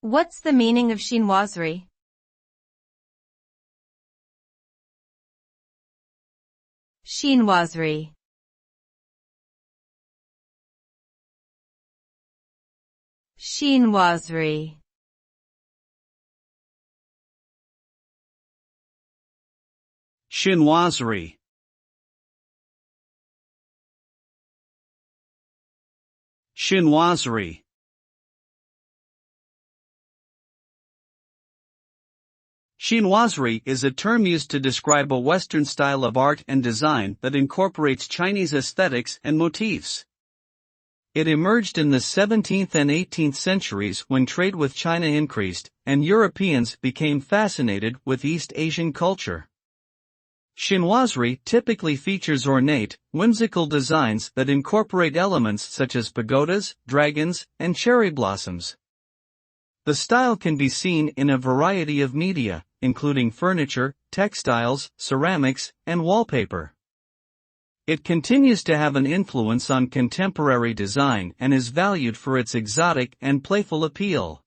What's the meaning of chinoiserie? Chinoiserie. Chinoiserie. Chinoiserie. Chinoiserie. Chinoiserie is a term used to describe a Western style of art and design that incorporates Chinese aesthetics and motifs. It emerged in the 17th and 18th centuries when trade with China increased, and Europeans became fascinated with East Asian culture. Chinoiserie typically features ornate, whimsical designs that incorporate elements such as pagodas, dragons, and cherry blossoms. The style can be seen in a variety of media, including furniture, textiles, ceramics, and wallpaper. It continues to have an influence on contemporary design and is valued for its exotic and playful appeal.